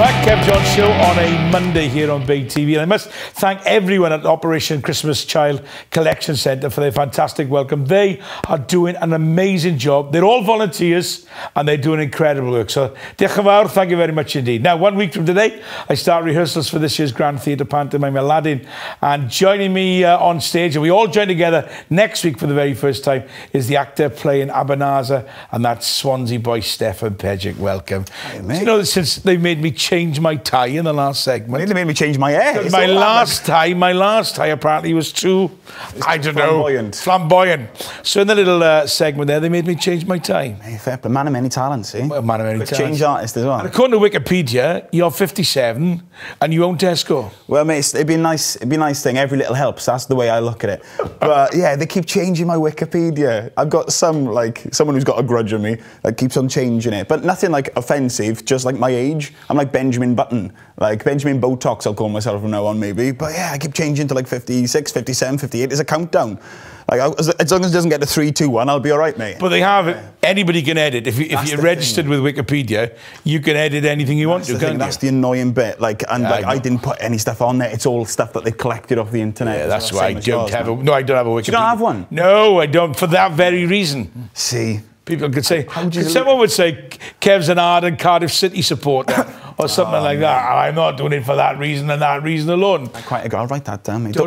back, Kev John Show on a Monday here on Big TV. And I must thank everyone at Operation Christmas Child Collection Centre for their fantastic welcome. They are doing an amazing job. They're all volunteers and they're doing incredible work. So, diolch yn fawr, thank you very much indeed. Now, 1 week from today, I start rehearsals for this year's Grand Theatre Pantomime Aladdin. And joining me on stage, and we all join together next week for the very first time, is the actor playing Abanazar, and that's Swansea boy Stefan Pejic. Welcome. Hey, mate. You know, since they made me change my tie in the last segment. They made me change my hair. My last tie apparently was too, I don't know, flamboyant. So in the little segment there, they made me change my tie. Hey, fair play. Man of many talents, eh? Well, man of many talents. Change artist as well. And according to Wikipedia, you're 57 and you own Tesco. Well, mate, it'd be a nice thing. Every little helps. That's the way I look at it. But yeah, they keep changing my Wikipedia. I've got someone who's got a grudge on me that keeps on changing it. But nothing like offensive, just like my age. I'm like Benjamin Button. Like Benjamin Botox, I'll call myself from now on, maybe. But yeah, I keep changing to like 56, 57, 58. There's a countdown. Like, as long as it doesn't get to 3, 2, 1, I'll be all right, mate. But they have, anybody can edit. If you're registered with Wikipedia, you can edit anything you want to, can't you? That's the annoying bit. Like, and yeah, like, I didn't put any stuff on there. It's all stuff that they've collected off the internet. Yeah, that's why I don't have a... No, I don't have a Wikipedia. You don't have one? No, I don't, for that very reason. See... People could say, someone would say, Kev's an ardent Cardiff City supporter, or something like that. I'm not doing it for that reason and that reason alone. I'll write that down, mate. I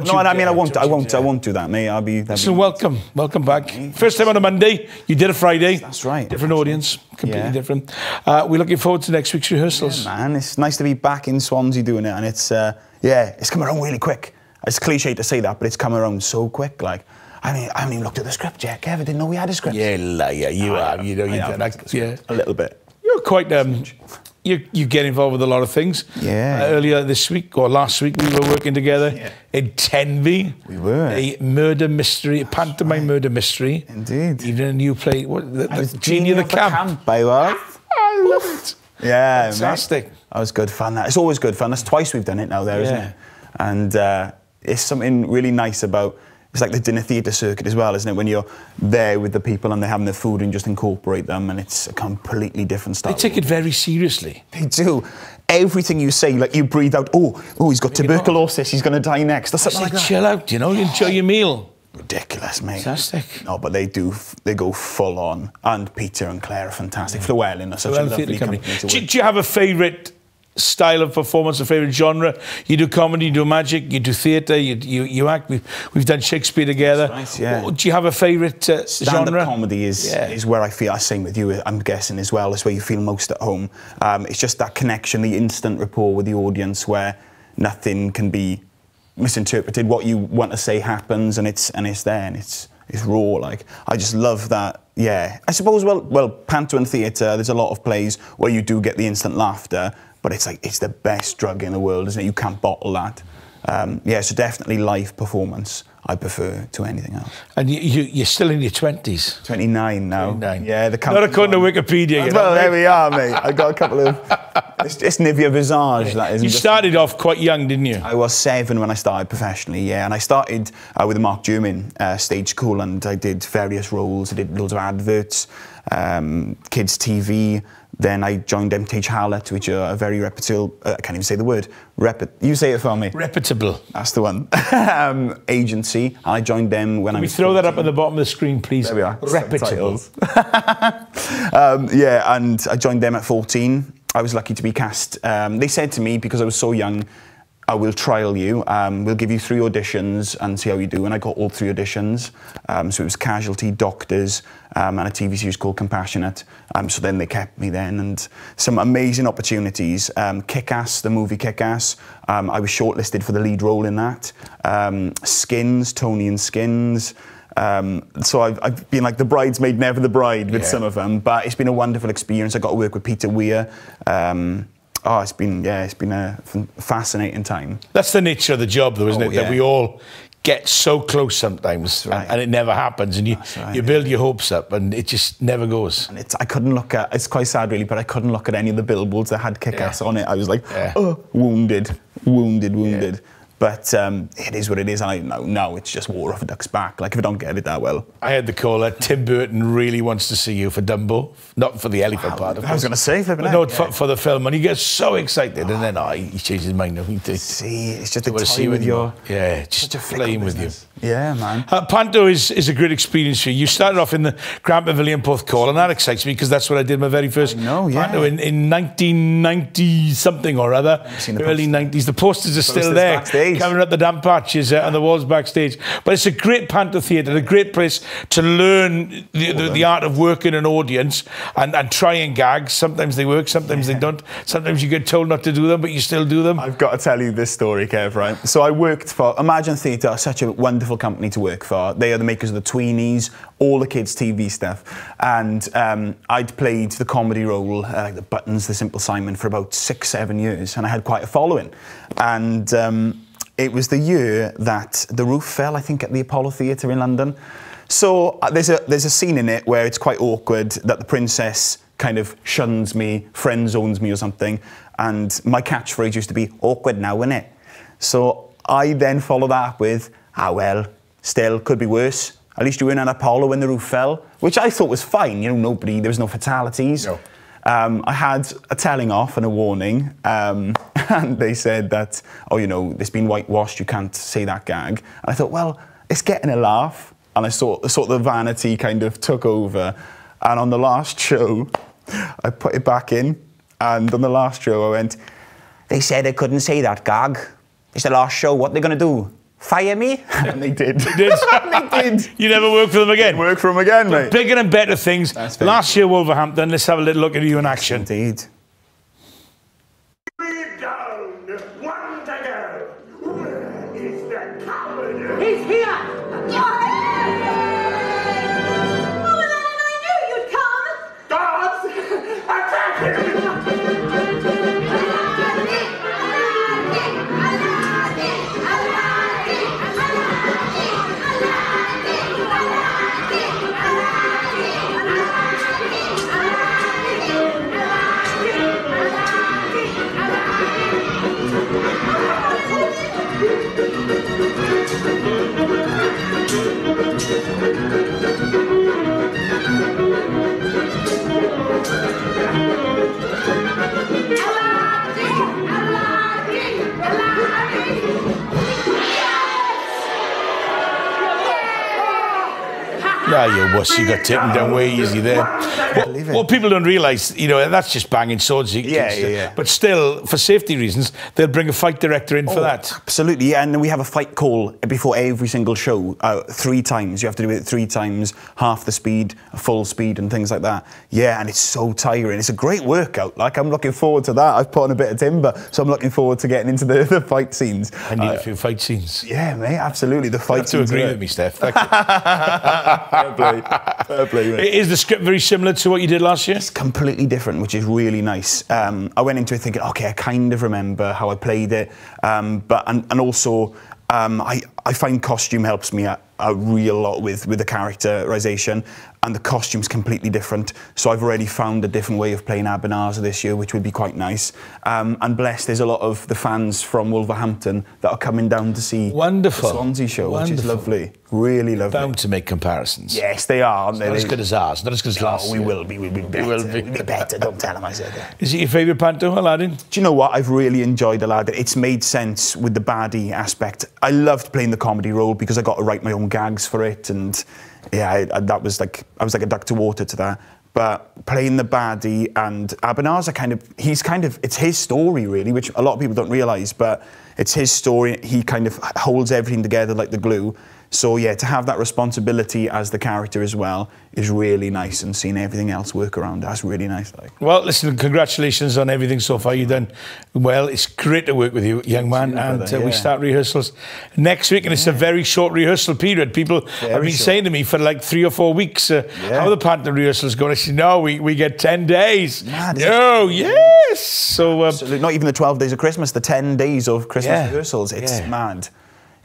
won't do that, mate. I'll be... So welcome back. First time on a Monday, you did a Friday. That's right. Different audience, completely different. We're looking forward to next week's rehearsals. Yeah, man, it's nice to be back in Swansea doing it, and it's, it's come around really quick. It's cliche to say that, but it's come around so quick, like... I haven't even looked at the script yet, Kev. I didn't know we had a script. Yeah, liar. You have. You know, yeah. A little bit. You're quite... You get involved with a lot of things. Yeah. Earlier this week, or last week, we were working together in Tenby. We were. A murder mystery, a pantomime murder mystery. Indeed. Even a new play. The Genie of the Camp. I was. I love it. Yeah, fantastic. Mate. That was good fun. It's always good fun. That's twice we've done it now, isn't it? And it's something really nice about... It's like the dinner theatre circuit as well, isn't it? When you're there with the people and they're having their food and just incorporate them, and it's a completely different style. They take it very seriously. They do. Everything you say, like you breathe out, oh, he's got tuberculosis, he's going to die next. That's something like that. Chill out, you know, enjoy your meal. Ridiculous, mate. Fantastic. No, but they go full on. And Peter and Claire are fantastic. Llewellyn are such a lovely company to work. Do you have a favourite style of performance, a favourite genre? You do comedy, you do magic, you do theatre, you act. We've done Shakespeare together. That's right, yeah. Do you have a favourite genre? Stand-up comedy is where I feel, same with you, I'm guessing as well, it's where you feel most at home. It's just that connection, the instant rapport with the audience where nothing can be misinterpreted. What you want to say happens, and it's there, and it's raw. Like, I just love that. Yeah, I suppose, well, panto and theatre, there's a lot of plays where you do get the instant laughter, but it's like, it's the best drug in the world, isn't it? You can't bottle that. Yeah, so definitely live performance I prefer to anything else. And you're still in your 20s? 29 now. 29. Yeah, the not according to Wikipedia. Well, there we are, mate. I got a couple of... It's Nivea Visage, that is. You started off quite young, didn't you? I was 7 when I started professionally, yeah. And I started with the Mark German stage school, and I did various roles. I did loads of adverts, kids' TV. Then I joined MTH Harlot, which are a very reputable, I can't even say the word, you say it for me. Reputable. That's the one. Agency, and I joined them when I was 14. Throw that up at the bottom of the screen, please. There we are. Reputable. Yeah, and I joined them at 14. I was lucky to be cast. They said to me, because I was so young, I will trial you, we'll give you 3 auditions and see how you do. And I got all 3 auditions. So it was Casualty, Doctors, and a TV series called Compassionate. So then they kept me then, and some amazing opportunities. Kick-Ass, the movie Kick-Ass, I was shortlisted for the lead role in that. Skins, Tony and Skins. So I've been like the bridesmaid, never the bride with some of them. But it's been a wonderful experience. I got to work with Peter Weir. Oh, it's been a fascinating time. That's the nature of the job, though, isn't it? That we all get so close sometimes, and it never happens, and you build your hopes up, and it just never goes. And I couldn't look at. It's quite sad, really, but I couldn't look at any of the billboards that had Kick-Ass on it. I was like, oh, wounded. But it is what it is, and I know now it's just water off a duck's back. Like, if I don't get it that well. I had the call that Tim Burton really wants to see you for Dumbo, not for the elephant part. Of I was going to say, for the film, and he gets so excited, and then he changes his mind. See, it's just a to toy with your... Yeah, just playing with you. Yeah, man. Panto is a great experience for you. You started off in the Grand Pavilion Porthcawl, and that excites me because that's where I did my very first Panto in 1990-something or other, early 90s. The posters are still there, backstage. covering up the damp patches on the walls backstage. But it's a great Panto theatre, a great place to learn the art of working an audience and trying gags. Sometimes they work, sometimes they don't. Sometimes you get told not to do them, but you still do them. I've got to tell you this story, Kev, right? So I worked for Imagine Theatre, such a wonderful company to work for. They are the makers of the Tweenies, all the kids' TV stuff. And I'd played the comedy role, like the Buttons, the Simple Simon, for about 6-7 years. And I had quite a following. And it was the year that the roof fell, I think, at the Apollo Theatre in London. So there's a scene in it where it's quite awkward that the princess kind of shuns me, friend zones me or something. And my catchphrase used to be, awkward now, innit? So I then follow that up with, well, still, could be worse. At least you weren't an Apollo when the roof fell, which I thought was fine. You know, there was no fatalities. No. I had a telling off and a warning, and they said that, oh, you know, it's been whitewashed, you can't say that gag. And I thought, well, it's getting a laugh. And I sort of the vanity kind of took over. And on the last show, I put it back in. And on the last show, I went, they said I couldn't say that gag. It's the last show, what are they going to do? Fire me? And they did. They did. They did. You never work for them again? Didn't work for them again, mate. Bigger and better things. Last year, Wolverhampton. Let's have a little look at you in action. Indeed. 3 down, 1 to go. Where is the coward? He's here! Oh, well, I knew you'd come! Guards! Attack him! Ah, you wuss, you got taken down way easy there. What people don't realise, you know, that's just banging swords. Yeah. But still, for safety reasons, they'll bring a fight director in for that. Absolutely, yeah. And then we have a fight call before every single show, 3 times. You have to do it 3 times, half the speed, full speed, and things like that. Yeah, and it's so tiring. It's a great workout. Like, I'm looking forward to that. I've put on a bit of timber, so I'm looking forward to getting into the fight scenes. I need a few fight scenes. Yeah, mate, absolutely. The fight scenes. You have to agree with me, Steph. Thank you. Fair play, mate. Is the script very similar to what you did last year? It's completely different, which is really nice. I went into it thinking, okay, I kind of remember how I played it, but also I find costume helps me a real lot with the characterization, and the costume's completely different. So I've already found a different way of playing Abenaza this year, which would be quite nice. And blessed, there's a lot of the fans from Wolverhampton that are coming down to see the Swansea show, which is lovely. Really lovely. Bound to make comparisons. Yes, they are. Not as good as ours. Not as good as last year. We will be better. We'll be better. Don't tell them I said that. Is it your favourite panto, Aladdin? Do you know what? I've really enjoyed Aladdin. It's made sense with the baddie aspect. I loved playing the comedy role because I got to write my own gags for it, and yeah, that was like, I was like a duck to water to that. But playing the baddie and Abenaza it's his story really, which a lot of people don't realise, but it's his story. He kind of holds everything together like the glue. So yeah, to have that responsibility as the character as well is really nice, and seeing everything else work around, that's really nice. Well, listen, congratulations on everything so far. You've done well. It's great to work with you, young man. And we start rehearsals next week, and it's a very short rehearsal period. People have been saying to me for like 3 or 4 weeks, how are the panto rehearsals going? I said, no, we get 10 days. No, yes. So absolutely. Not even the 12 days of Christmas, the 10 days of Christmas rehearsals. It's mad.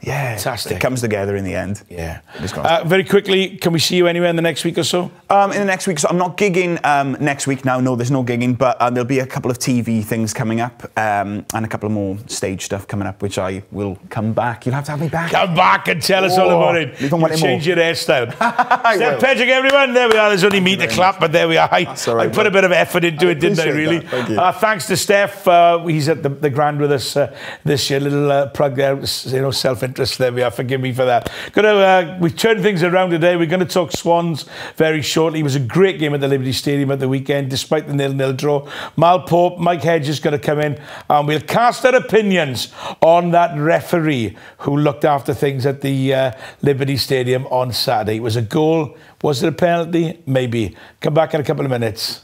Yeah, Fantastic. it comes together in the end. Yeah. Fingers crossed. Very quickly, can we see you anywhere in the next week or so? In the next week, so I'm not gigging next week now. No, there's no gigging, but there'll be a couple of TV things coming up and a couple of more stage stuff coming up, which I will come back. You'll have to have me back. Come back and tell us all about it. Leave on You one change more. your hairstyle. I Stefan will. Pejic, everyone. There we are. There's only me to clap, but there we are. That's all right, I put a bit of effort into it, didn't I, appreciate really? that. Thank you. Thanks to Steph. He's at the Grand with us this year. Little plug there, self-interest. There we are. Forgive me for that. We've turned things around today. We're going to talk Swans very shortly. It was a great game at the Liberty Stadium at the weekend, despite the 0-0 draw. Mal Pope, Mike Hedges is going to come in, and we'll cast our opinions on that referee who looked after things at the Liberty Stadium on Saturday. It was a goal. Was it a penalty? Maybe. Come back in a couple of minutes.